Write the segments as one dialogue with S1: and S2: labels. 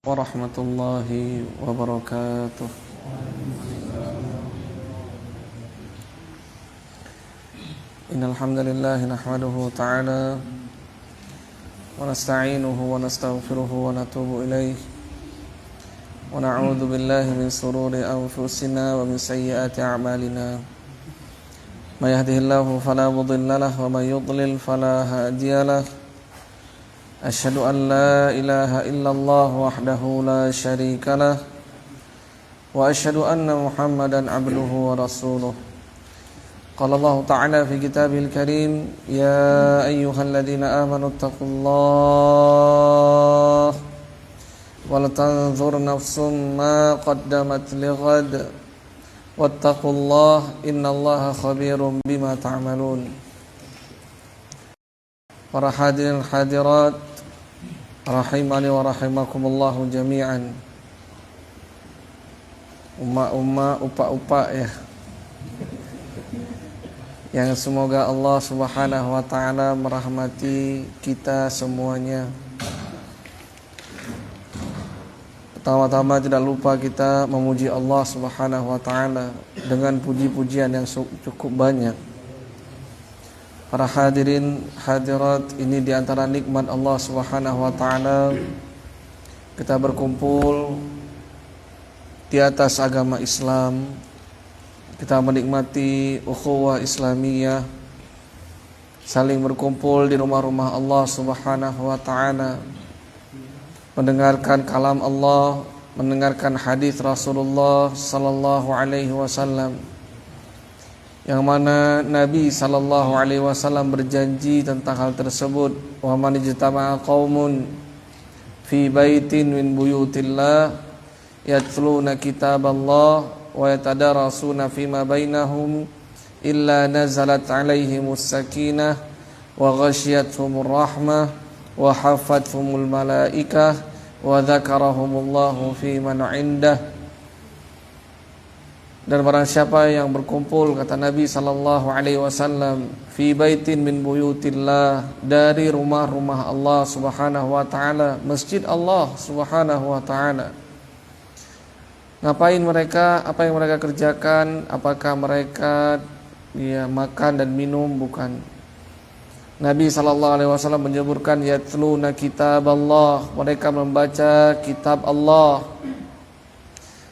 S1: warahmatullahi wabarakatuh. Innal hamdalillah nahmaduhu ta'ala wa nasta'inuhu wa nastaghfiruhu wa natubu ilayh wa na'udzu billahi min shururi anfusina wa min sayyiati a'malina. May yahdihillahu fala mudilla lahu wa may yudlil fala hadiya lahu. Asyhadu an la ilaha illallah wahdahu la syarika lah wa asyhadu anna Muhammadan abduhu wa rasuluh. Qala Allah ta'ala fi kitabil karim, ya ayyuhalladzina amanu taqullaha wal tanzur nafsum ma qaddamat lighad wattaqullaha innallaha khabirum bima ta'malun. Para hadirin hadirat rahimani wa rahimakumullahu jami'an. Umma upa-upa ya, yang semoga Allah subhanahu wa ta'ala merahmati kita semuanya. Pertama-tama tidak lupa kita memuji Allah subhanahu wa ta'ala dengan puji-pujian yang cukup banyak. Para hadirin hadirat, ini diantara nikmat Allah subhanahu wa ta'ala, kita berkumpul di atas agama Islam. Kita menikmati ukhuwah Islamiyah, saling berkumpul di rumah-rumah Allah subhanahu wa ta'ala, mendengarkan kalam Allah, mendengarkan hadis Rasulullah sallallahu alaihi wasallam, yang mana Nabi sallallahu alaihi wasallam berjanji tentang hal tersebut. Wa man ijtama'a qaumun fi baitin min buyutillah yatluna kitaballah wa yatadarasuna fima bainahum illa nazalat alaihimus sakinah wa ghasyiyatuhumur rahmah wa hafathumul malaikah wa dzakarahumullahu fi man 'indah. Dan barang siapa yang berkumpul, kata Nabi sallallahu alaihi wasallam, fi baitin min buyutillah, dari rumah-rumah Allah subhanahu wa ta'ala, masjid Allah subhanahu wa ta'ala. Ngapain mereka? Apa yang mereka kerjakan? Apakah mereka makan dan minum? Bukan. Nabi sallallahu alaihi wasallam menyebutkan yatluna kitaballah, mereka membaca kitab Allah,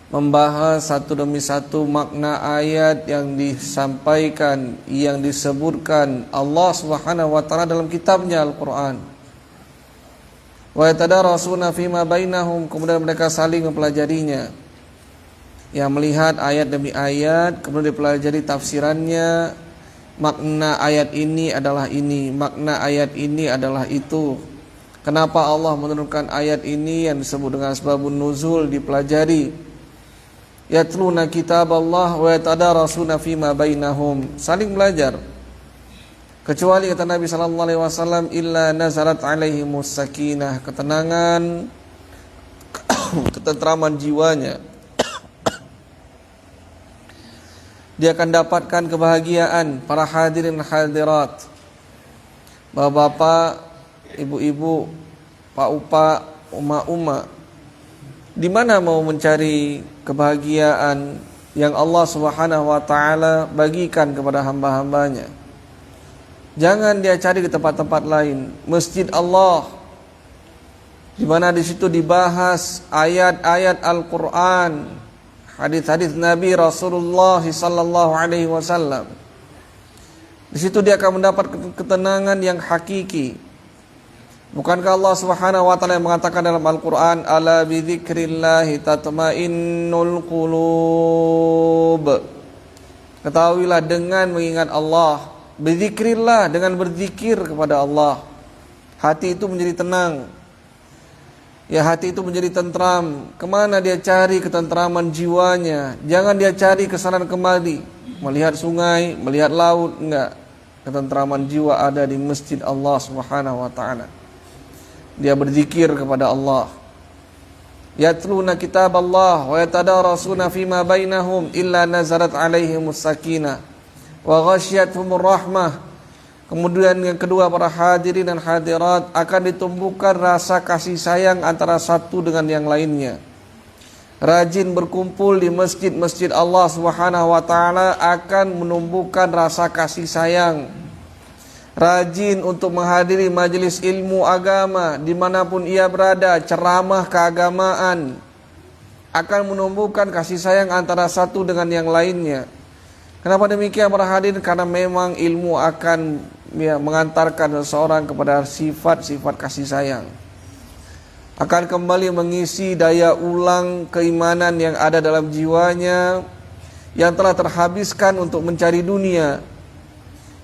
S1: membahas satu demi satu makna ayat yang disampaikan, yang disebutkan Allah subhanahu wa ta'ala dalam kitabnya Al-Quran. Wa yatadarasuna fima bainahum, kemudian mereka saling mempelajarinya, yang melihat ayat demi ayat, kemudian dipelajari tafsirannya. Makna ayat ini adalah ini, makna ayat ini adalah itu. Kenapa Allah menurunkan ayat ini yang disebut dengan sebabun nuzul, dipelajari. Yatluna kitaballah wa yatadarasuna fima bainahum, saling belajar. Kecuali kata Nabi sallallahu alaihi wasallam, illa nazalat alaihimus sakinah, ketenangan, ketentraman jiwanya. Dia akan dapatkan kebahagiaan. Para hadirin hadirat, bapak-bapak, ibu-ibu, pak-upa, uma-uma, di mana mau mencari kebahagiaan yang Allah subhanahu wa ta'ala bagikan kepada hamba-hambanya? Jangan dia cari ke tempat-tempat lain. Masjid Allah, di mana di situ dibahas ayat-ayat Al-Quran, hadis-hadis Nabi Rasulullah sallallahu alaihi wasallam. Di situ dia akan mendapat ketenangan yang hakiki. Bukankah Allah subhanahu wa ta'ala yang mengatakan dalam Al-Quran, ala bidzikrillahi tatmainnul qulub, ketahuilah dengan mengingat Allah, bidzikrillah, dengan berzikir kepada Allah, hati itu menjadi tenang. Ya, hati itu menjadi tentram. Kemana dia cari ketentraman jiwanya? Jangan dia cari kesana kemari, melihat sungai, melihat laut, enggak. Ketentraman jiwa ada di masjid Allah subhanahu wa ta'ala. Dia berzikir kepada Allah. Yatluna kitaballah wa yatadarasuna fima bainahum illa nazarat alaihimus sakinah wa ghasyiyatuhumur rahmah Kemudian yang kedua, para hadirin dan hadirat, akan ditumbuhkan rasa kasih sayang antara satu dengan yang lainnya. Rajin berkumpul di masjid-masjid Allah Subhanahu wa taala akan menumbuhkan rasa kasih sayang. Rajin untuk menghadiri majelis ilmu agama dimanapun ia berada, ceramah keagamaan, akan menumbuhkan kasih sayang antara satu dengan yang lainnya. Kenapa demikian para hadirin? Karena memang ilmu akan mengantarkan seseorang kepada sifat-sifat kasih sayang. Akan kembali mengisi daya ulang keimanan yang ada dalam jiwanya, yang telah terhabiskan untuk mencari dunia,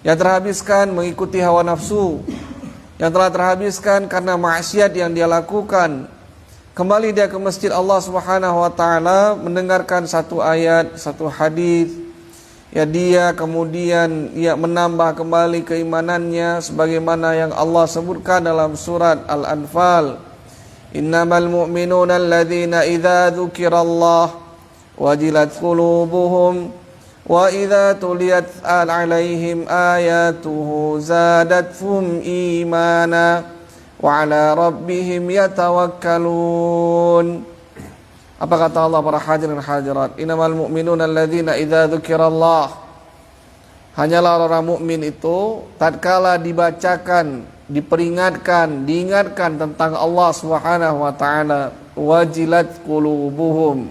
S1: yang terhabiskan mengikuti hawa nafsu, yang telah terhabiskan karena maksiat yang dia lakukan. Kembali dia ke masjid Allah Subhanahu wa taala, mendengarkan satu ayat, satu hadis, ya dia kemudian menambah kembali keimanannya sebagaimana yang Allah sebutkan dalam surat Al-Anfal. Innamal mu'minuna alladzina idza dzukirallah wajilat qulubuhum wa idza tuliyat alaihim ayatuhu zadatuhum imana wa ala rabbihim yatawakkalun. Apa kata Allah para hadirin hadirat? Innamal mu'minuna alladzina idza dzukirallah. Hanyalah orang mukmin itu tatkala dibacakan, diperingatkan, diingatkan tentang Allah Subhanahu wa taala, wajilat qulubuhum.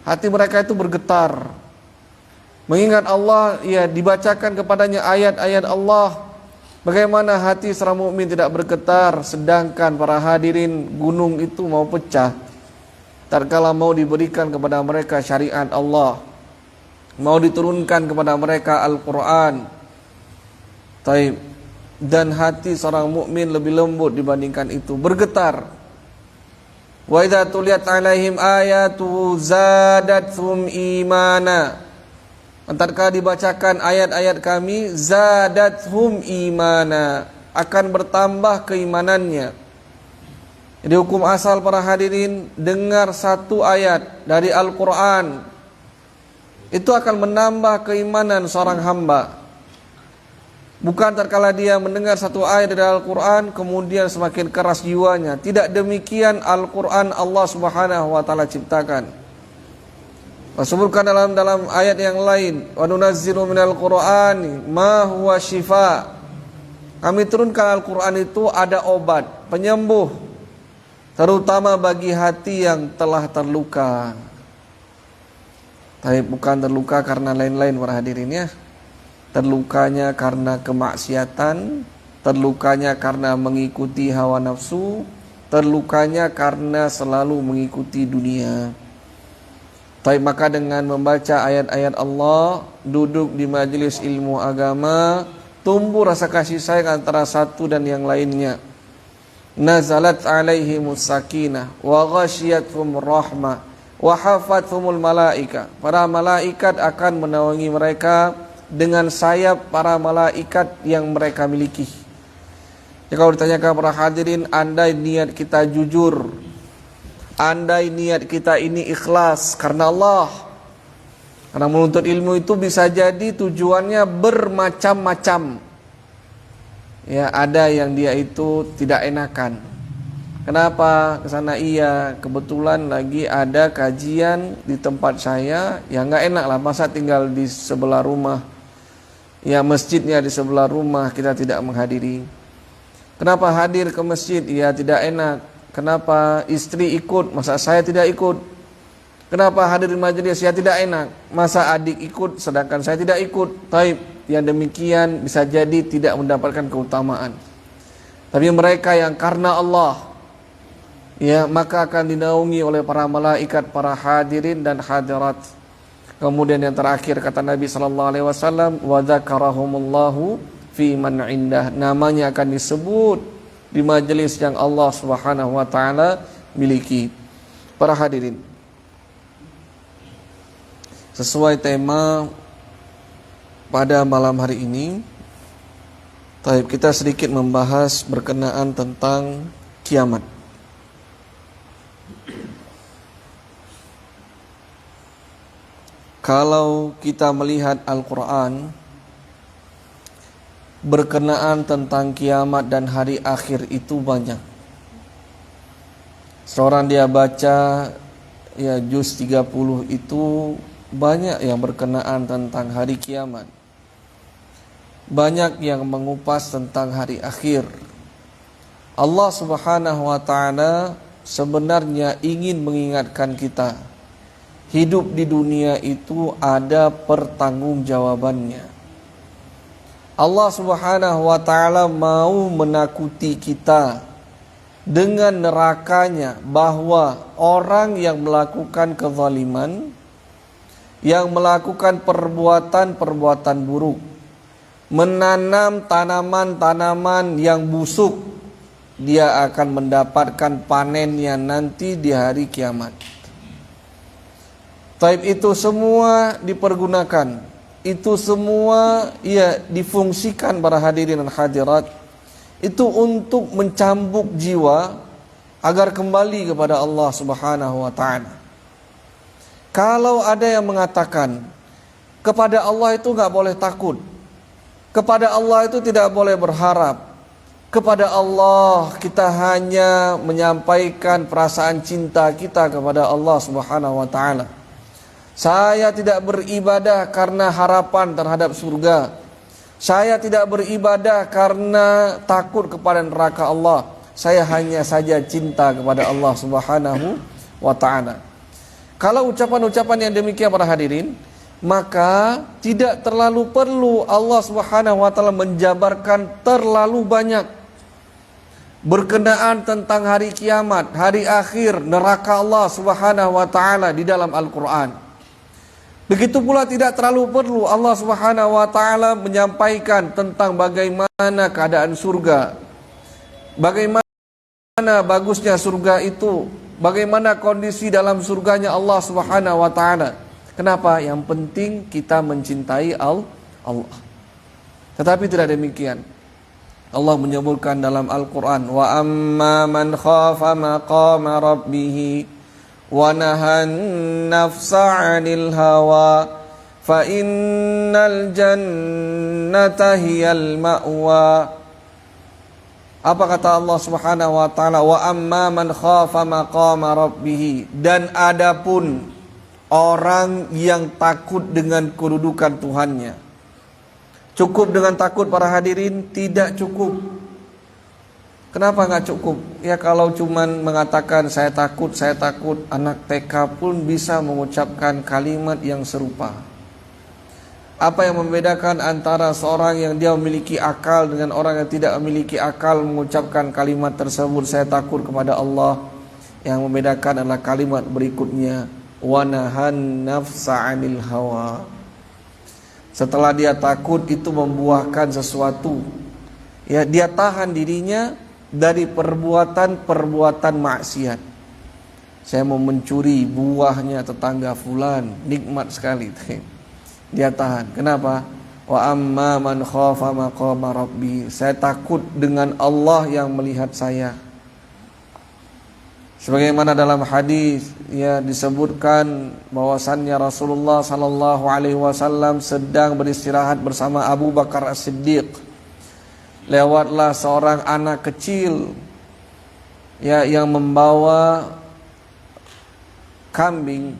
S1: Hati mereka itu bergetar. Mengingat Allah, ya dibacakan kepadanya ayat-ayat Allah. Bagaimana hati seorang mukmin tidak bergetar, sedangkan para hadirin gunung itu mau pecah tatkala mau diberikan kepada mereka syariat Allah, mau diturunkan kepada mereka Al-Quran. Dan hati seorang mukmin lebih lembut dibandingkan itu, bergetar. Wa idza tuliyat alaihim ayatu zadatuhum imana. Tatkala dibacakan ayat-ayat kami, zadathum imana, akan bertambah keimanannya. Jadi hukum asal para hadirin, dengar satu ayat dari Al-Quran, itu akan menambah keimanan seorang hamba. Bukan tatkala dia mendengar satu ayat dari Al-Quran kemudian semakin keras jiwanya. Tidak demikian Al-Quran Allah Subhanahu wa taala ciptakan. Disebutkan dalam ayat yang lain, wa nunazzilu minal qur'ani ma huwa syifa. Kami turunkan Al-Quran itu ada obat, penyembuh, terutama bagi hati yang telah terluka. Tapi bukan terluka karena lain-lain para hadirin ya. Terlukanya karena kemaksiatan, terlukanya karena mengikuti hawa nafsu, terlukanya karena selalu mengikuti dunia. Maka dengan membaca ayat-ayat Allah, duduk di majelis ilmu agama, tumbuh rasa kasih sayang antara satu dan yang lainnya. Nazalat alaihimus sakinah wa ghasyiyatuhum rahmah wa hafathumul malaika. Para malaikat akan menaungi mereka dengan sayap para malaikat yang mereka miliki. Ya, kalau ditanyakan para hadirin, andai niat kita jujur, andai niat kita ini ikhlas karena Allah, karena menuntut ilmu itu bisa jadi tujuannya bermacam-macam. Ya, ada yang dia itu tidak enakan. Kenapa kesana? Iya, kebetulan lagi ada kajian di tempat saya, ya nggak enak lah, masa tinggal di sebelah rumah, ya masjidnya di sebelah rumah, kita tidak menghadiri. Kenapa hadir ke masjid? Ya tidak enak. Kenapa istri ikut, masa saya tidak ikut? Kenapa hadir di majelis? Ya tidak enak, masa adik ikut sedangkan saya tidak ikut? Yang demikian bisa jadi tidak mendapatkan keutamaan. Tapi mereka yang karena Allah, ya maka akan dinaungi oleh para malaikat, para hadirin dan hadirat. Kemudian yang terakhir kata Nabi sallallahu alaihi wasallam, wa dzakarahumullahu fi man indah, namanya akan disebut di majelis yang Allah Subhanahu wa taala miliki. Para hadirin, sesuai tema pada malam hari ini, kita sedikit membahas berkenaan tentang kiamat. Kalau kita melihat Al-Quran, berkenaan tentang kiamat dan hari akhir itu banyak. Seorang dia baca ya juz 30 itu banyak yang berkenaan tentang hari kiamat. Banyak yang mengupas tentang hari akhir. Allah Subhanahu wa taala sebenarnya ingin mengingatkan kita, hidup di dunia itu ada pertanggungjawabannya. Allah Subhanahu wa taala mau menakuti kita dengan nerakanya, bahwa orang yang melakukan kezaliman, yang melakukan perbuatan-perbuatan buruk, menanam tanaman-tanaman yang busuk, dia akan mendapatkan panennya nanti di hari kiamat. Taib itu semua dipergunakan, itu semua ya difungsikan para hadirin dan hadirat, itu untuk mencambuk jiwa agar kembali kepada Allah Subhanahu wa taala. Kalau ada yang mengatakan kepada Allah itu enggak boleh takut, kepada Allah itu tidak boleh berharap, kepada Allah kita hanya menyampaikan perasaan cinta kita kepada Allah Subhanahu wa taala. Saya tidak beribadah karena harapan terhadap surga. Saya tidak beribadah karena takut kepada neraka Allah. Saya hanya saja cinta kepada Allah Subhanahu wa taala. Kalau ucapan-ucapan yang demikian para hadirin, maka tidak terlalu perlu Allah Subhanahu wa taala menjabarkan terlalu banyak berkenaan tentang hari kiamat, hari akhir, neraka Allah Subhanahu wa taala di dalam Al-Qur'an. Begitu pula tidak terlalu perlu Allah Subhanahu wa taala menyampaikan tentang bagaimana keadaan surga, bagaimana bagusnya surga itu, bagaimana kondisi dalam surganya Allah Subhanahu wa taala. Kenapa? Yang penting kita mencintai Allah. Tetapi tidak demikian. Allah menyebutkan dalam Al-Qur'an, wa amma man khafa maqama rabbih wa nahan nafsa 'anil hawa fa innal jannata hiyal ma'wa. Apa kata Allah Subhanahu wa taala? Wa amma man khafa maqama rabbih, dan adapun orang yang takut dengan kedudukan Tuhannya. Cukup dengan takut para hadirin? Tidak cukup. Kenapa nggak cukup? Ya kalau cuman mengatakan saya takut, anak TK pun bisa mengucapkan kalimat yang serupa. Apa yang membedakan antara seorang yang dia memiliki akal dengan orang yang tidak memiliki akal mengucapkan kalimat tersebut, saya takut kepada Allah? Yang membedakan adalah kalimat berikutnya, wa nahan nafsa 'anil hawa. Setelah dia takut itu membuahkan sesuatu. Ya, dia tahan dirinya dari perbuatan-perbuatan maksiat. Saya mau mencuri buahnya tetangga fulan, nikmat sekali. Dia tahan. Kenapa? Wa amma man khafa maqama rabbi. Saya takut dengan Allah yang melihat saya. Sebagaimana dalam hadis ya disebutkan bahwasannya Rasulullah sallallahu alaihi wasallam sedang beristirahat bersama Abu Bakar As-Siddiq. Lewatlah seorang anak kecil ya yang membawa kambing.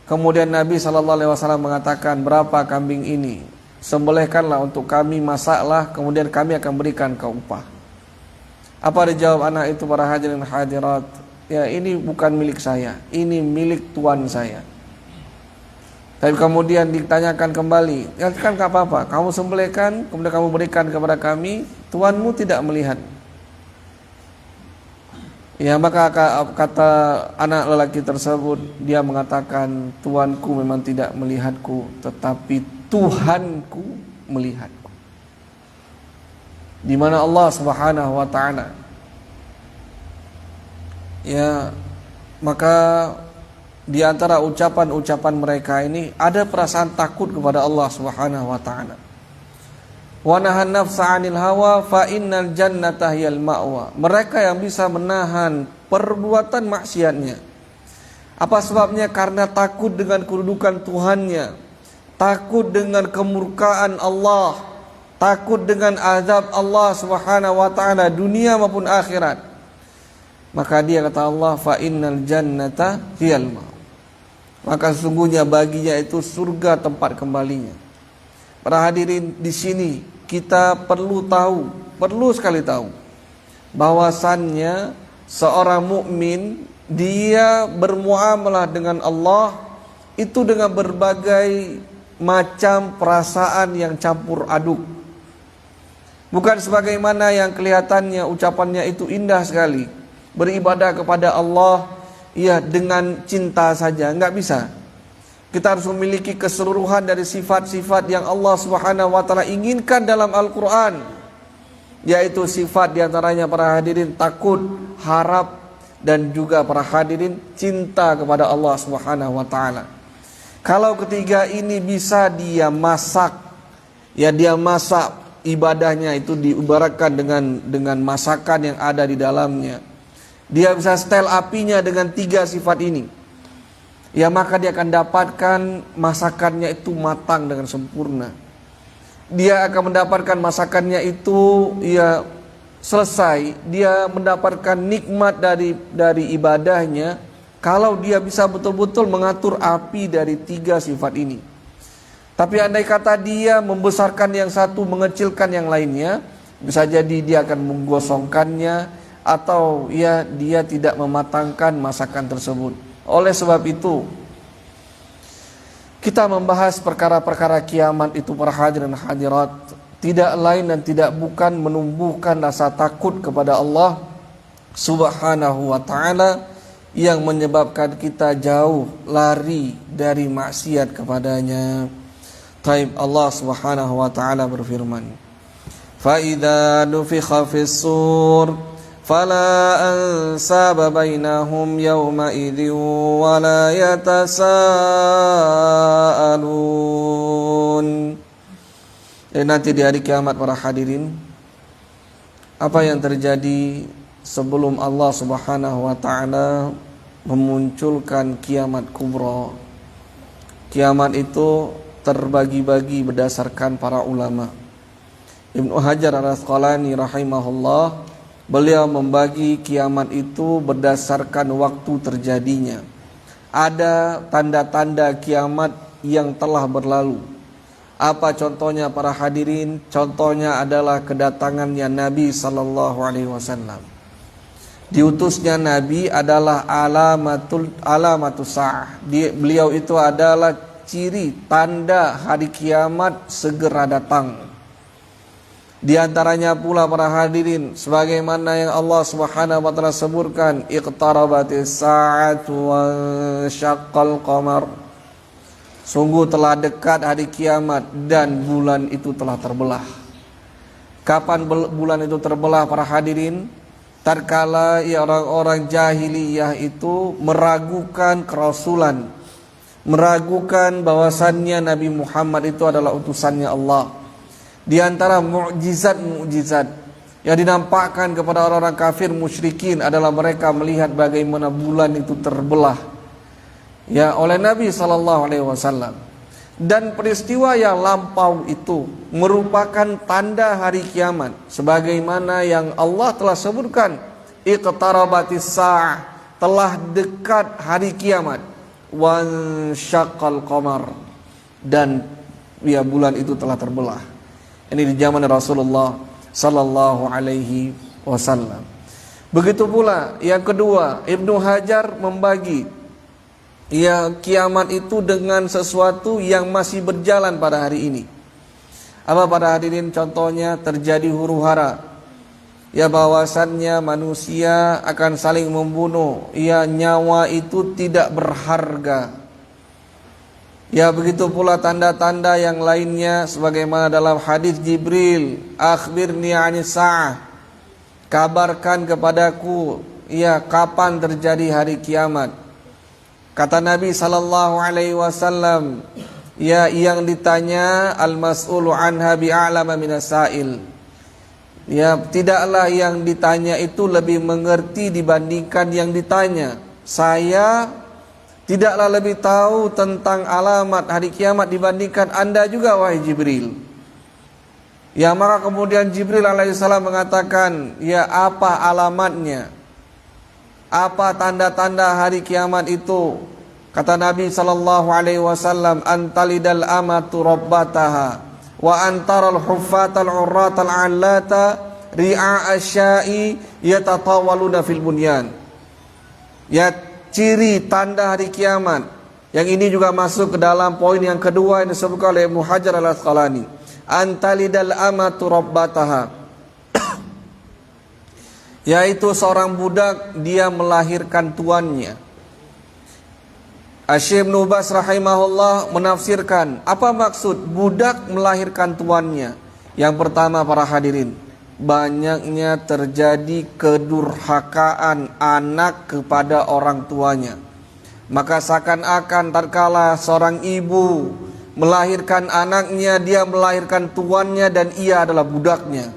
S1: Kemudian Nabi sallallahu alaihi wasallam mengatakan, "Berapa kambing ini? Sembelihkanlah untuk kami, masaklah, kemudian kami akan berikan kau upah." Apa dijawab anak itu para hadirin hadirat? Ya, ini bukan milik saya, ini milik tuan saya. Tapi kemudian ditanyakan kembali, ya kan gak apa-apa, kamu sembelihkan, kemudian kamu berikan kepada kami, tuanmu tidak melihat. Ya, maka kata anak lelaki tersebut, dia mengatakan, tuanku memang tidak melihatku, tetapi Tuhanku melihatku. Di mana Allah Subhanahu wa taala. Ya, maka di antara ucapan-ucapan mereka ini ada perasaan takut kepada Allah Subhanahu wa taala. Wa nahan nafsa 'anil hawa fa innal jannata hiyal ma'wa. Mereka yang bisa menahan perbuatan maksiatnya. Apa sebabnya? Karena takut dengan kedudukan Tuhannya, takut dengan kemurkaan Allah, takut dengan azab Allah Subhanahu wa taala dunia maupun akhirat, maka dia kata Allah, fa innal jannata hiyal ma'wa, maka sesungguhnya baginya itu surga tempat kembalinya. Para hadirin, di sini kita perlu sekali tahu bahwasannya seorang mukmin dia bermuamalah dengan Allah itu dengan berbagai macam perasaan yang campur aduk. Bukan sebagaimana yang kelihatannya ucapannya itu indah sekali, beribadah kepada Allah ya dengan cinta saja, enggak bisa. Kita harus memiliki keseluruhan dari sifat-sifat yang Allah Subhanahu wa taala inginkan dalam Al-Qur'an, yaitu sifat diantaranya para hadirin takut, harap, dan juga para hadirin cinta kepada Allah Subhanahu wa taala. Kalau ketiga ini bisa dia masak, ya dia masak ibadahnya itu diibaratkan dengan masakan yang ada di dalamnya. Dia bisa setel apinya dengan tiga sifat ini, ya maka dia akan dapatkan masakannya itu matang dengan sempurna. Dia akan mendapatkan masakannya itu ya selesai. Dia mendapatkan nikmat dari ibadahnya kalau dia bisa betul-betul mengatur api dari tiga sifat ini. Tapi andai kata dia membesarkan yang satu, mengecilkan yang lainnya, bisa jadi dia akan menggosongkannya, atau ya dia tidak mematangkan masakan tersebut. Oleh sebab itu kita membahas perkara-perkara kiamat itu para hadirin hadirat, tidak lain dan tidak bukan menumbuhkan rasa takut kepada Allah Subhanahu wa taala yang menyebabkan kita jauh lari dari maksiat kepadanya. Taib, Allah Subhanahu wa taala berfirman, fa idza nufikha fis sur fala ansaba bainahum yawma idzin wala yatasaalun. Dan nanti di hari kiamat para hadirin, apa yang terjadi sebelum Allah Subhanahu wa taala memunculkan kiamat kubra. Kiamat itu terbagi-bagi berdasarkan para ulama. Ibnu Hajar Al-Asqalani rahimahullah, beliau membagi kiamat itu berdasarkan waktu terjadinya. Ada tanda-tanda kiamat yang telah berlalu. Apa contohnya para hadirin? Contohnya adalah kedatangannya Nabi SAW. Diutusnya Nabi adalah alamatus sa'ah. Beliau itu adalah ciri tanda hari kiamat segera datang. Di antaranya pula para hadirin, sebagaimana yang Allah Subhanahu wa taala sebutkan, iqtarabatis sa'atu wa syaqqal qamar. Sungguh telah dekat hari kiamat dan bulan itu telah terbelah. Kapan bulan itu terbelah para hadirin? Tatkala orang-orang jahiliyah itu meragukan kerasulan, meragukan bahwasannya Nabi Muhammad itu adalah utusannya Allah. Di antara mukjizat-mukjizat yang dinampakkan kepada orang-orang kafir musyrikin adalah mereka melihat bagaimana bulan itu terbelah ya oleh Nabi SAW. Dan peristiwa yang lampau itu merupakan tanda hari kiamat, sebagaimana yang Allah telah sebutkan, iqtarabatis sa'ah, telah dekat hari kiamat, wan syaqqal qamar, dan ya bulan itu telah terbelah. Ini di zaman Rasulullah sallallahu alaihi wasallam. Begitu pula yang kedua, Ibnu Hajar membagi ya kiamat itu dengan sesuatu yang masih berjalan pada hari ini. Apa para hadirin? Contohnya terjadi huru-hara, ya bahwasannya manusia akan saling membunuh, ya nyawa itu tidak berharga. Ya begitu pula tanda-tanda yang lainnya, sebagaimana dalam hadis Jibril, akhbirni anis sa'ah, kabarkan kepadaku ya kapan terjadi hari kiamat. Kata Nabi SAW, ya yang ditanya al-mas'ulu anha bi'a'lama minas sa'il. Ya tidaklah yang ditanya itu lebih mengerti dibandingkan yang ditanya. Saya tidaklah lebih tahu tentang alamat hari kiamat dibandingkan Anda juga wahai Jibril. Ya, maka kemudian Jibril alaihissalam mengatakan, ya apa alamatnya? Apa tanda-tanda hari kiamat itu? Kata Nabi sallallahu alaihi wasallam, antalidal amatu rabbataha wa antaral huffatal urratal allata ri'a asya'i yatatawaluna fil bunyan. Ya, ciri tanda hari kiamat. Yang ini juga masuk ke dalam poin yang kedua yang disebutkan oleh Ibnu Hajar al-Asqalani. Antalidal amatu rabbataha. Yaitu seorang budak dia melahirkan tuannya. Asy-Syaikh Ibnu Baz rahimahullah menafsirkan apa maksud budak melahirkan tuannya. Yang pertama para hadirin, banyaknya terjadi kedurhakaan anak kepada orang tuanya. Maka seakan-akan tatkala seorang ibu melahirkan anaknya, dia melahirkan tuannya dan ia adalah budaknya.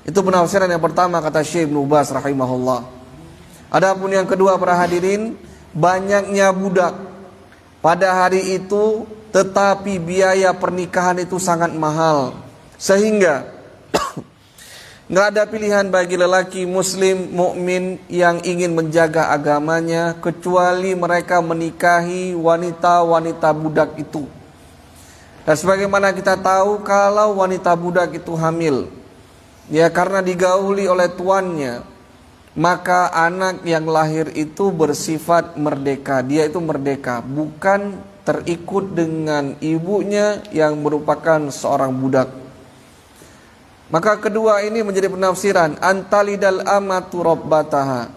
S1: Itu penafsiran yang pertama kata Syekh Ibnu Baz rahimahullah. Adapun yang kedua para hadirin, banyaknya budak pada hari itu, tetapi biaya pernikahan itu sangat mahal, sehingga nggak ada pilihan bagi lelaki muslim mukmin yang ingin menjaga agamanya kecuali mereka menikahi wanita-wanita budak itu. Dan sebagaimana kita tahu, kalau wanita budak itu hamil, ya karena digauli oleh tuannya, maka anak yang lahir itu bersifat merdeka. Dia itu merdeka, bukan terikut dengan ibunya yang merupakan seorang budak. Maka kedua ini menjadi penafsiran antalidal amatu rabbataha.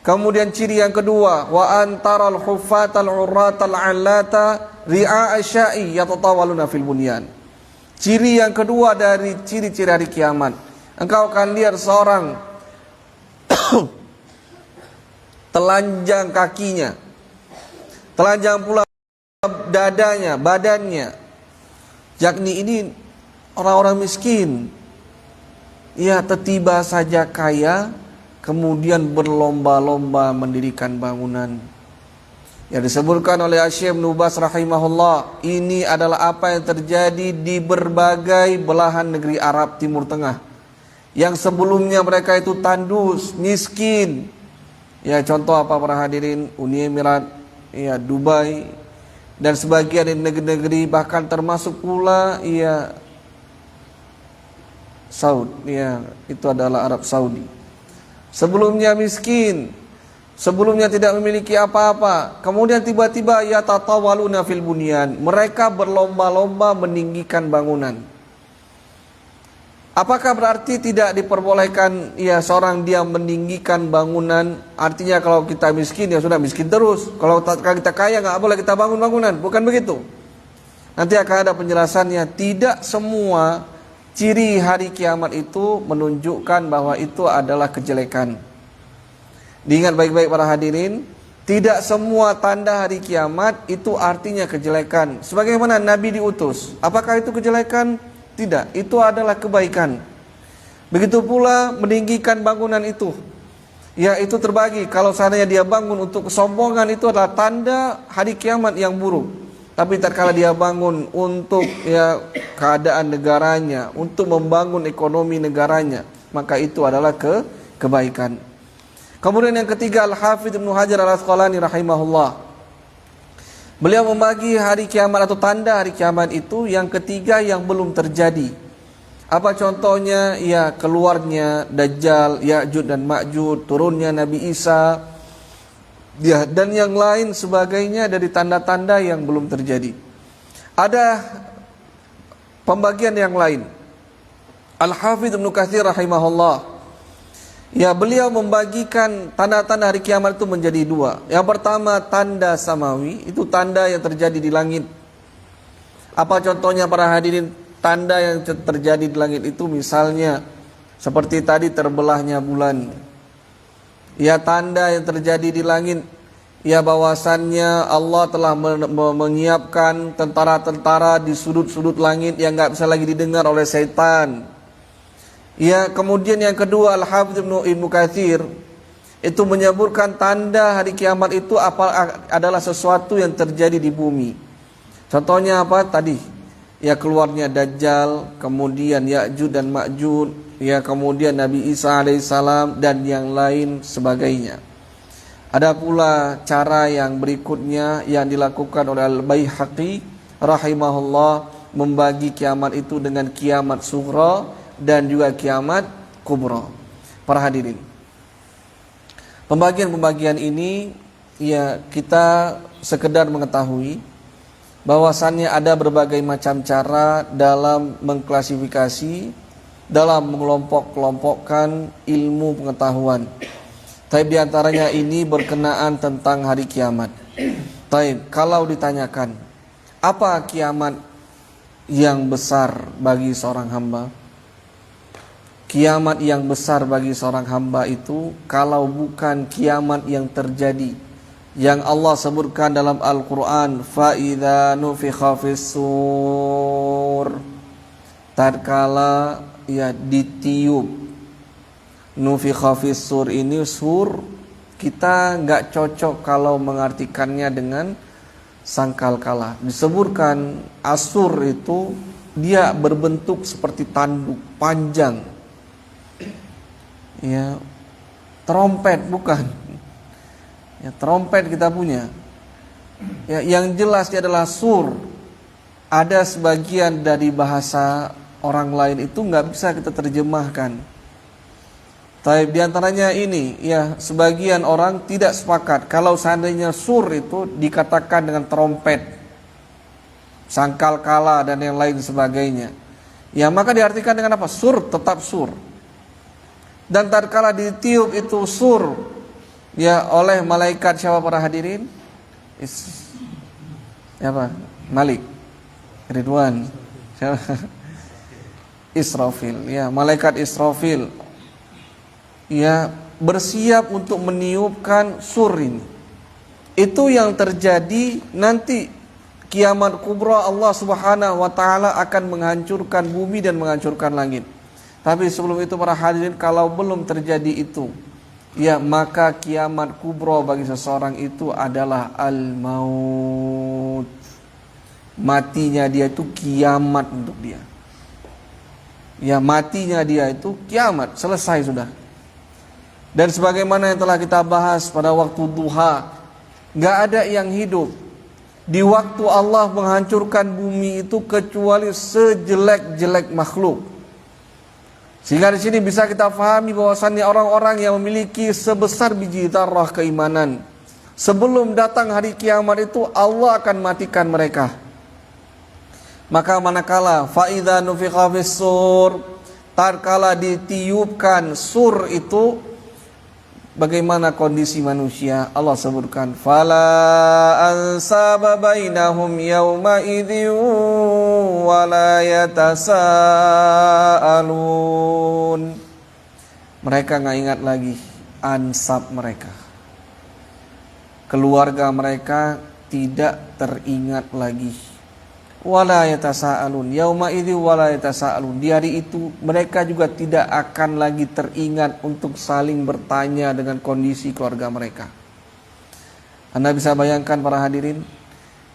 S1: Kemudian ciri yang kedua, wa antaral huffatal urratal allata ri'a asya'i yatatawaluna fil bunyan. Ciri yang kedua dari ciri-ciri hari kiamat, engkau akan lihat seorang telanjang kakinya, telanjang pula dadanya, badannya. Yakni ini orang-orang miskin. Ya, tiba saja kaya, kemudian berlomba-lomba mendirikan bangunan. Yang disebutkan oleh Asy-Syaikh Ibnu Baz rahimahullah, ini adalah apa yang terjadi di berbagai belahan negeri Arab Timur Tengah. Yang sebelumnya mereka itu tandus, miskin. Ya, contoh apa para hadirin? Uni Emirat, ya Dubai, dan sebagian di negeri-negeri, bahkan termasuk pula ya Saudi, ya itu adalah Arab Saudi. Sebelumnya miskin, sebelumnya tidak memiliki apa-apa, kemudian tiba-tiba ya tatawaluna fil bunyan, mereka berlomba-lomba meninggikan bangunan. Apakah berarti tidak diperbolehkan ya seorang dia meninggikan bangunan? Artinya kalau kita miskin ya sudah miskin terus. Kalau kita kaya nggak boleh kita bangun bangunan, bukan begitu. Nanti akan ada penjelasannya. Tidak semua ciri hari kiamat itu menunjukkan bahwa itu adalah kejelekan. Diingat baik-baik para hadirin, tidak semua tanda hari kiamat itu artinya kejelekan. Sebagaimana Nabi diutus, apakah itu kejelekan? Tidak, itu adalah kebaikan. Begitu pula meninggikan bangunan itu, ya itu terbagi. Kalau seandainya dia bangun untuk kesombongan, itu adalah tanda hari kiamat yang buruk. Tapi tatkala dia bangun untuk ya keadaan negaranya, untuk membangun ekonomi negaranya, maka itu adalah kebaikan. Kemudian yang ketiga, Al-Hafidz Ibnu Hajar al-Asqalani rahimahullah, beliau membagi hari kiamat atau tanda hari kiamat itu yang ketiga yang belum terjadi. Apa contohnya? Ya keluarnya Dajjal, Ya'juj dan Ma'juj, turunnya Nabi Isa, ya dan yang lain sebagainya dari tanda-tanda yang belum terjadi. Ada pembagian yang lain. Al-Hafidz Ibnu Katsir rahimahullah, ya beliau membagikan tanda-tanda hari kiamat itu menjadi dua. Yang pertama tanda samawi, itu tanda yang terjadi di langit. Apa contohnya para hadirin? Tanda yang terjadi di langit itu misalnya seperti tadi terbelahnya bulan. Ya tanda yang terjadi di langit, ya bahwasannya Allah telah menyiapkan tentara-tentara di sudut-sudut langit yang gak bisa lagi didengar oleh setan. Ya, kemudian yang kedua, Al-Hafidz Ibnu Katsir itu menyebutkan tanda hari kiamat itu adalah sesuatu yang terjadi di bumi. Contohnya apa tadi? ya keluarnya Dajjal, kemudian Ya'juj dan Ma'juj, ya kemudian Nabi Isa alaihissalam dan yang lain sebagainya. Ada pula cara yang berikutnya yang dilakukan oleh Al-Baihaqi rahimahullah, membagi kiamat itu dengan kiamat sughra dan juga kiamat kubra. Para hadirin, pembagian-pembagian ini ya kita sekedar mengetahui bahwasannya ada berbagai macam cara dalam mengklasifikasi, dalam mengelompok-kelompokkan ilmu pengetahuan. Taib diantaranya ini berkenaan tentang hari kiamat. Taib, kalau ditanyakan apa kiamat yang besar bagi seorang hamba? Kiamat yang besar bagi seorang hamba itu kalau bukan kiamat yang terjadi yang Allah sebutkan dalam Al-Quran, فَإِذَا نُفِخَ فِي الصُّورِ, tatkala ya ditiup. Nufikha fis sur ini, sur kita nggak cocok kalau mengartikannya dengan sangkal-kala. Disebutkan asur itu dia berbentuk seperti tanduk panjang, ya trompet bukan, ya trompet kita punya, ya yang jelas dia adalah sur. Ada sebagian dari bahasa orang lain itu nggak bisa kita terjemahkan. Taib diantaranya ini, ya sebagian orang tidak sepakat kalau seandainya sur itu dikatakan dengan trompet, sangkal-kala dan yang lain sebagainya. Ya maka diartikan dengan apa? Sur, tetap sur. Dan tatkala ditiup itu sur, ya oleh malaikat siapa para hadirin? Siapa? Malik, Ridwan, Israfil, ya malaikat Israfil. Ya bersiap untuk meniupkan sur ini. Itu yang terjadi nanti kiamat kubra. Allah Subhanahu wa taala akan menghancurkan bumi dan menghancurkan langit. Tapi sebelum itu para hadirin, kalau belum terjadi itu, ya maka kiamat kubra bagi seseorang itu adalah al-maut. Matinya dia itu kiamat untuk dia. Ya matinya dia itu kiamat, selesai sudah. Dan sebagaimana yang telah kita bahas pada waktu duha, gak ada yang hidup di waktu Allah menghancurkan bumi itu kecuali sejelek-jelek makhluk. Sehingga di sini bisa kita pahami bahwasannya orang-orang yang memiliki sebesar biji zarrah keimanan, sebelum datang hari kiamat itu Allah akan matikan mereka. Maka manakala fa'idha nufikha fis sur, tatkala ditiupkan sur itu, bagaimana kondisi manusia? Allah sebutkan, fala ansaba bainahum yawma idzin wala yatasaalun. Mereka enggak ingat lagi ansab mereka. Keluarga mereka tidak teringat lagi. Wala yatasaalun, yauma idzi wala yatasaalun. Di hari itu mereka juga tidak akan lagi teringat untuk saling bertanya dengan kondisi keluarga mereka. Anda bisa bayangkan para hadirin,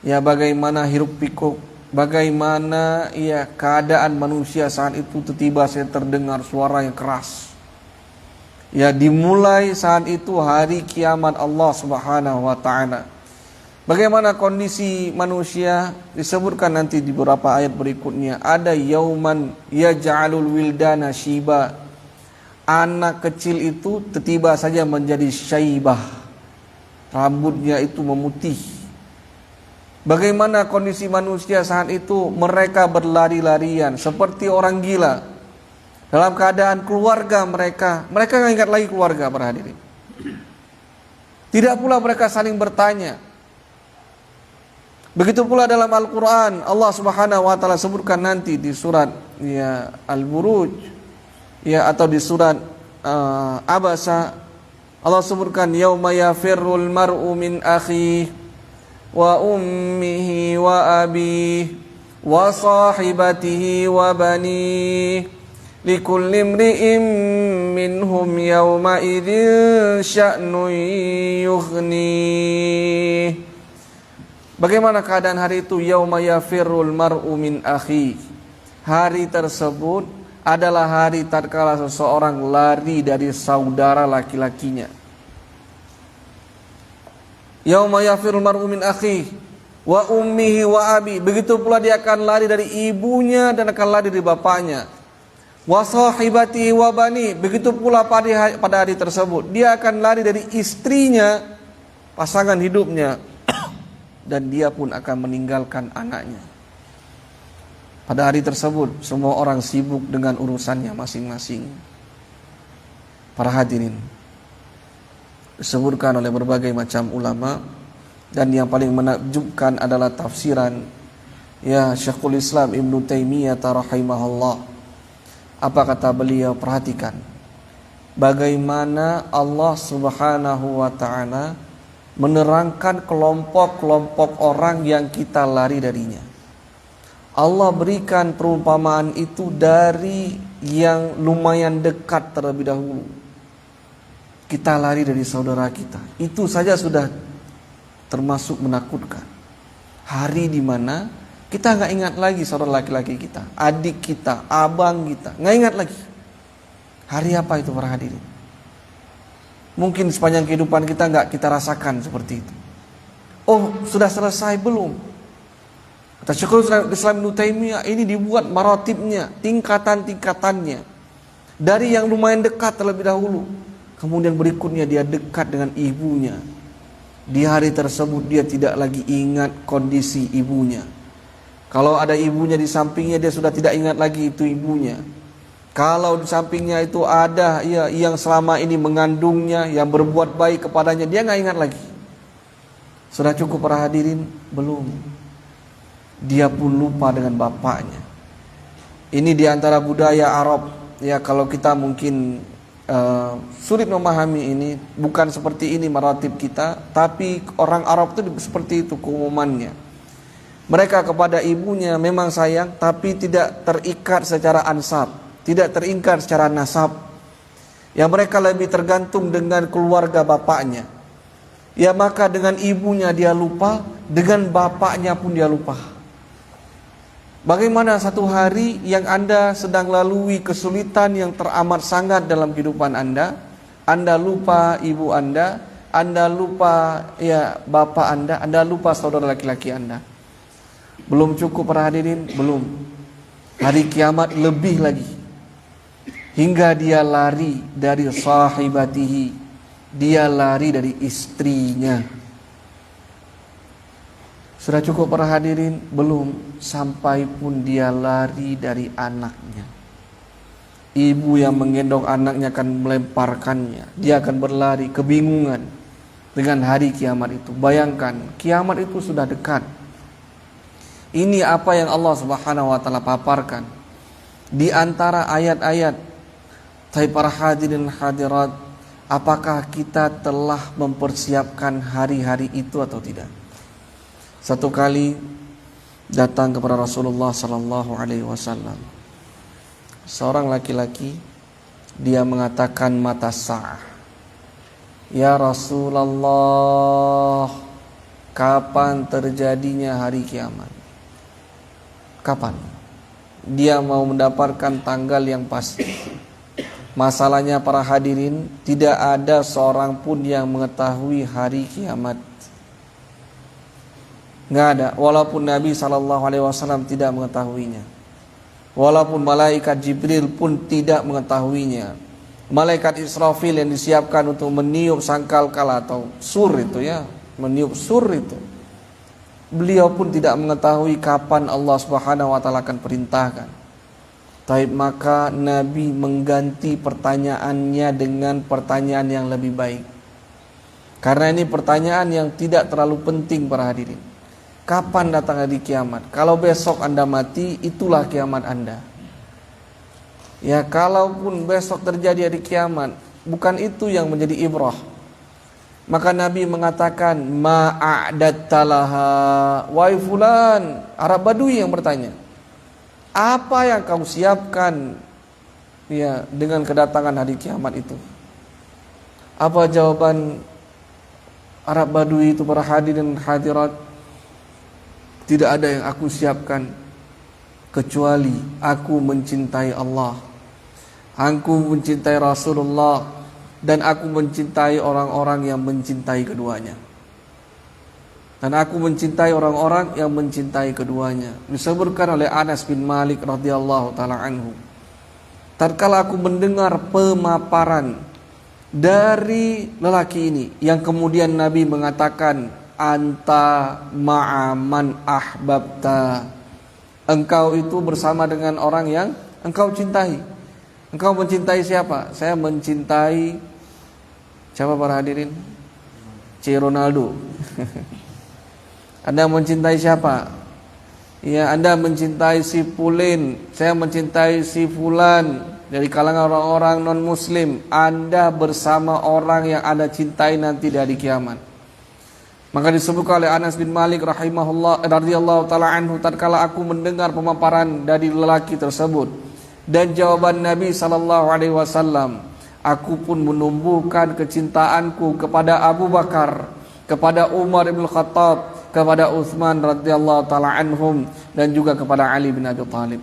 S1: ya bagaimana hiruk pikuk, bagaimana ya keadaan manusia saat itu. Tiba-tiba saya terdengar suara yang keras. Ya dimulai saat itu hari kiamat Allah Subhanahu wa taala. Bagaimana kondisi manusia disebutkan nanti di beberapa ayat berikutnya. Ada yauman yaj'alul wildana shiba. Anak kecil itu tiba-tiba saja menjadi syaibah. Rambutnya itu memutih. Bagaimana kondisi manusia saat itu? Mereka berlari-larian seperti orang gila. Dalam keadaan keluarga mereka gak ingat lagi keluarga para hadirin. Tidak pula mereka saling bertanya. Begitu pula dalam Al-Quran, Allah Subhanahu wa taala sebutkan nanti di surat ya Al-Buruj, ya atau di surat Abasa, Allah sebutkan yauma yafirrul mar'u min akhihi wa ummihi wa abihi wa sahibatihi wa banihi likulli imri'in minhum yawma idzin sya'nun yughnihi. Bagaimana keadaan hari itu? Yauma yafirrul mar'u min akhi. Hari tersebut adalah hari tatkala seseorang lari dari saudara laki-lakinya. Yauma yafirrul mar'u min akhi wa ummihi wa abi. Begitu pula dia akan lari dari ibunya dan akan lari dari bapaknya. Wa sahibatihi wa bani. Begitu pula pada hari tersebut dia akan lari dari istrinya, pasangan hidupnya, dan dia pun akan meninggalkan anaknya. Pada hari tersebut semua orang sibuk dengan urusannya masing-masing. Para hadirin, disebutkan oleh berbagai macam ulama, dan yang paling menakjubkan adalah tafsiran Syekhul Islam Ibnu Taimiyah rahimahullah. Apa kata beliau? Perhatikan bagaimana Allah Subhanahu wa ta'ala menerangkan kelompok-kelompok orang yang kita lari darinya. Allah berikan perumpamaan itu dari yang lumayan dekat terlebih dahulu. Kita lari dari saudara kita, itu saja sudah termasuk menakutkan. Hari di mana kita nggak ingat lagi saudara laki-laki kita, adik kita, abang kita, nggak ingat lagi. Hari apa itu para hadirin? Mungkin sepanjang kehidupan kita nggak kita rasakan seperti itu. Oh, sudah selesai belum? Kata Syekhul Islam Ibnu Taimiyah, ini dibuat maratibnya, tingkatan-tingkatannya. Dari yang lumayan dekat terlebih dahulu, kemudian berikutnya dia dekat dengan ibunya. Di hari tersebut dia tidak lagi ingat kondisi ibunya. Kalau ada ibunya di sampingnya, dia sudah tidak ingat lagi itu ibunya. Kalau di sampingnya itu ada yang selama ini mengandungnya, yang berbuat baik kepadanya, dia nggak ingat lagi. Sudah cukup para hadirin? Belum. Dia pun lupa dengan bapaknya. Ini diantara budaya Arab. Ya, kalau kita mungkin sulit memahami ini, bukan seperti ini maratib kita, tapi orang Arab itu seperti itu keumumannya. Mereka kepada ibunya memang sayang, tapi tidak terikat secara ansab, tidak terikat secara nasab. Yang mereka lebih tergantung dengan keluarga bapaknya. Ya, maka dengan ibunya dia lupa, dengan bapaknya pun dia lupa. Bagaimana satu hari yang Anda sedang lalui kesulitan yang teramat sangat dalam kehidupan Anda lupa ibu Anda lupa bapak Anda lupa saudara laki-laki Anda. Belum cukup para hadirin? Belum. Hari kiamat lebih lagi. Hingga dia lari dari sahibatihi, dia lari dari istrinya. Sudah cukup para hadirin? Belum. Sampai pun dia lari dari anaknya. Ibu yang menggendong anaknya akan melemparkannya. Dia akan berlari kebingungan dengan hari kiamat itu. Bayangkan, kiamat itu sudah dekat. Ini apa yang Allah Subhanahu wa ta'ala paparkan di antara ayat-ayat. Tapi para hadirin hadirat, apakah kita telah mempersiapkan hari-hari itu atau tidak? Satu kali datang kepada Rasulullah sallallahu alaihi wasallam seorang laki-laki, dia mengatakan mata sa'ah. Ya Rasulullah, kapan terjadinya hari kiamat? Kapan? Dia mau mendapatkan tanggal yang pasti. Masalahnya para hadirin, tidak ada seorang pun yang mengetahui hari kiamat. Nggak ada. Walaupun Nabi SAW tidak mengetahuinya. Walaupun malaikat Jibril pun tidak mengetahuinya. Malaikat Israfil yang disiapkan untuk meniup sangkakala atau sur itu meniup sur itu, beliau pun tidak mengetahui kapan Allah Subhanahu wa ta'ala akan perintahkan. Taib, maka Nabi mengganti pertanyaannya dengan pertanyaan yang lebih baik. Karena ini pertanyaan yang tidak terlalu penting para hadirin. Kapan datang hari kiamat? Kalau besok Anda mati, itulah kiamat Anda. Ya, kalaupun besok terjadi hari kiamat, bukan itu yang menjadi ibrah. Maka Nabi mengatakan, ma'a'dattalaha, wahai fulan, Arab Badui yang bertanya, apa yang kau siapkan dengan kedatangan hari kiamat itu? Apa jawaban Arab Badui itu para hadirin hadirat? Tidak ada yang aku siapkan kecuali aku mencintai Allah, aku mencintai Rasulullah, dan aku mencintai orang-orang yang mencintai keduanya. Dan aku mencintai orang-orang yang mencintai keduanya. Disebutkan oleh Anas bin Malik radhiyallahu taala anhu, tatkala aku mendengar pemaparan dari lelaki ini, yang kemudian Nabi mengatakan, anta ma'aman ahbabta, engkau itu bersama dengan orang yang engkau cintai. Engkau mencintai siapa? Saya mencintai siapa para hadirin? Ronaldo. Anda mencintai siapa? Ya, Anda mencintai si Pulin, saya mencintai si Fulan. Dari kalangan orang-orang non-muslim, Anda bersama orang yang Anda cintai nanti di hari kiamat. Maka disebutkan oleh Anas bin Malik rahimahullah radhiyallahu taala anhu, tatkala aku mendengar pemaparan dari lelaki tersebut dan jawaban Nabi sallallahu alaihi wasallam, aku pun menumbuhkan kecintaanku kepada Abu Bakar, kepada Umar bin Khattab, kepada Utsman radhiyallahu taala anhum, dan juga kepada Ali bin Abi Thalib.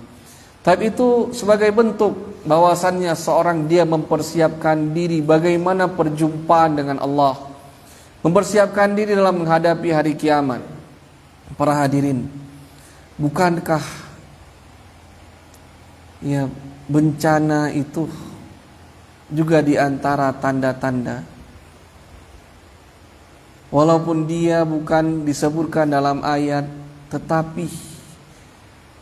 S1: Tapi itu sebagai bentuk bahwasannya seorang dia mempersiapkan diri bagaimana perjumpaan dengan Allah, mempersiapkan diri dalam menghadapi hari kiamat. Para hadirin, bukankah ya bencana itu juga di antara tanda-tanda, walaupun dia bukan disebutkan dalam ayat, tetapi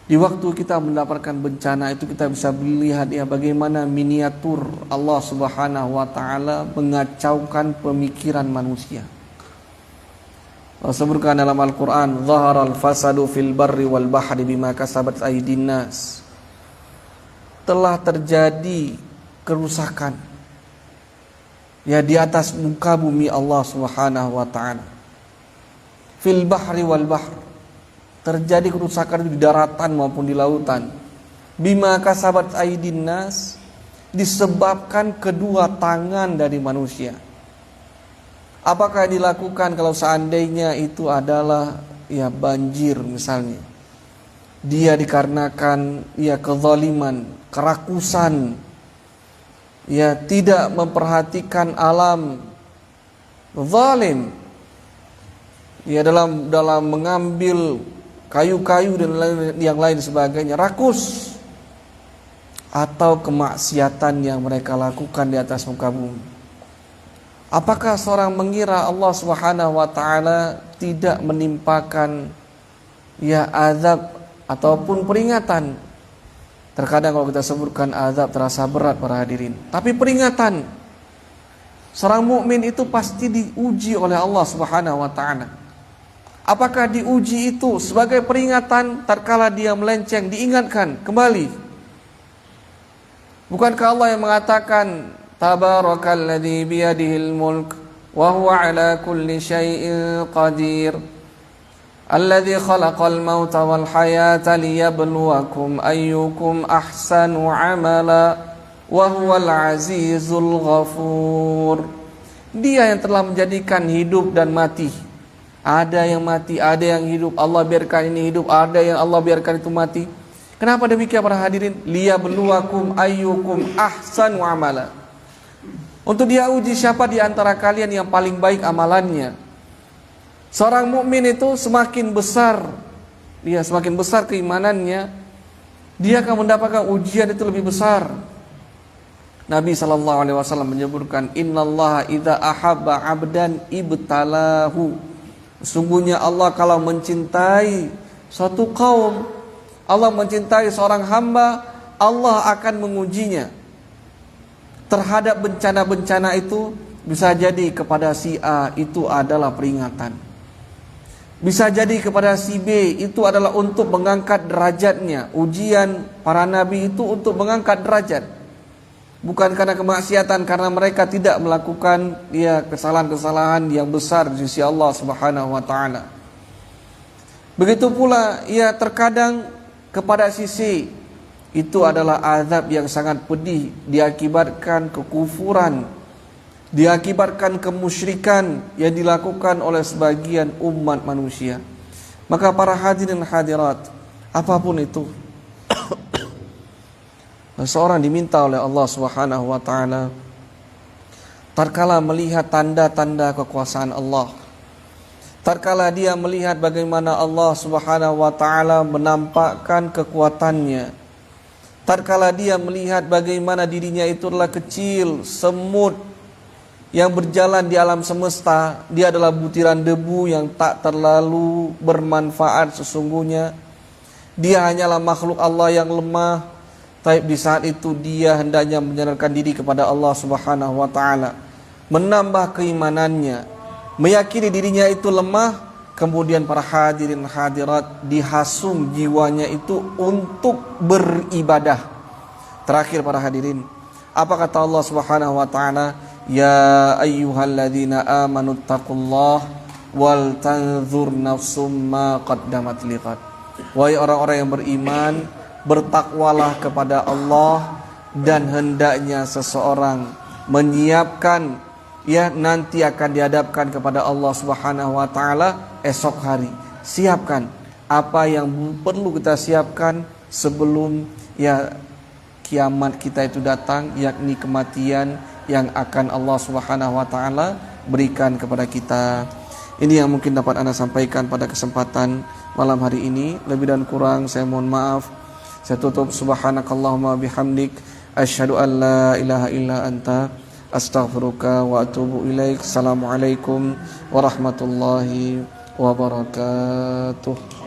S1: di waktu kita mendapatkan bencana itu kita bisa melihat ya bagaimana miniatur Allah Subhanahu wa taala mengacaukan pemikiran manusia. Allah sebutkan dalam Al-Qur'an, "Dhaharal fasadu fil barri wal bahri bima kasabat aydin nas." Telah terjadi kerusakan ya di atas muka bumi Allah Subhanahu wa taala. Fil bahri wal bahr, terjadi kerusakan di daratan maupun di lautan. Bima kasabat aydin nas, disebabkan kedua tangan dari manusia. Apakah dilakukan kalau seandainya itu adalah ya banjir misalnya? Dia dikarenakan ya kezaliman, kerakusan, ya tidak memperhatikan alam, zalim, ya dalam mengambil kayu-kayu dan yang lain sebagainya, rakus, atau kemaksiatan yang mereka lakukan di atas muka bumi. Apakah seorang mengira Allah Subhanahu wa taala tidak menimpakan ya azab ataupun peringatan? Terkadang kalau kita sebutkan azab terasa berat para hadirin, tapi peringatan. Seorang mukmin itu pasti diuji oleh Allah Subhanahu wa taala. Apakah diuji itu sebagai peringatan tatkala dia melenceng, diingatkan kembali? Bukankah Allah yang mengatakan, Tabarakalladzi biyadihil mulk wa huwa ala kulli syai'in qadir, alladzi khalaqal mauta wal hayata liyabluwakum ayyukum ahsanu amala wa huwal azizul ghafur. Dia yang telah menjadikan hidup dan mati. Ada yang mati, ada yang hidup. Allah biarkan ini hidup, ada yang Allah biarkan itu mati. Kenapa demikian para hadirin? Liyabluwakum ayyukum ahsanu amala. Untuk dia uji siapa di antara kalian yang paling baik amalannya. Seorang mukmin itu semakin besar, dia semakin besar keimanannya, dia akan mendapatkan ujian itu lebih besar. Nabi SAW menyebutkan, Innallaha idza ahabba abdan ibtalahu. Sungguhnya Allah kalau mencintai suatu kaum, Allah mencintai seorang hamba, Allah akan mengujinya. Terhadap bencana-bencana itu, bisa jadi kepada si A itu adalah peringatan, bisa jadi kepada si B itu adalah untuk mengangkat derajatnya. Ujian para nabi itu untuk mengangkat derajat, bukan karena kemaksiatan, karena mereka tidak melakukan ya kesalahan-kesalahan yang besar di sisi Allah Subhanahu wa taala. Begitu pula ya terkadang kepada sisi itu adalah azab yang sangat pedih, diakibatkan kekufuran, diakibatkan kemusyrikan yang dilakukan oleh sebagian umat manusia. Maka para hadirin hadirat, apapun itu, seorang diminta oleh Allah Subhanahu wa taala tatkala melihat tanda-tanda kekuasaan Allah, tatkala dia melihat bagaimana Allah Subhanahu wa taala menampakkan kekuatannya, tatkala dia melihat bagaimana dirinya itu adalah kecil, semut yang berjalan di alam semesta, dia adalah butiran debu yang tak terlalu bermanfaat sesungguhnya. Dia hanyalah makhluk Allah yang lemah. Tapi di saat itu dia hendaknya menyandarkan diri kepada Allah Subhanahu wa taala, menambah keimanannya, meyakini dirinya itu lemah. Kemudian para hadirin hadirat, dihasung jiwanya itu untuk beribadah. Terakhir para hadirin, apa kata Allah Subhanahu wa taala? Ya ayyuhalladzina amanu taqullaha wal tanzur nafsum ma qaddamat liqad. Wahai orang-orang yang beriman, bertakwalah kepada Allah, dan hendaknya seseorang menyiapkan, ya, nanti akan dihadapkan kepada Allah Subhanahu wa taala esok hari. Siapkan apa yang perlu kita siapkan sebelum, ya, kiamat kita itu datang, yakni kematian yang akan Allah Subhanahu wa taala berikan kepada kita. Ini yang mungkin dapat Anda sampaikan pada kesempatan malam hari ini. Lebih dan kurang saya mohon maaf. Saya tutup, subhanakallahumma bihamdik, asyhadu an la ilaha illa anta, astaghfiruka wa atubu ilaik. Assalamualaikum warahmatullahi wabarakatuh.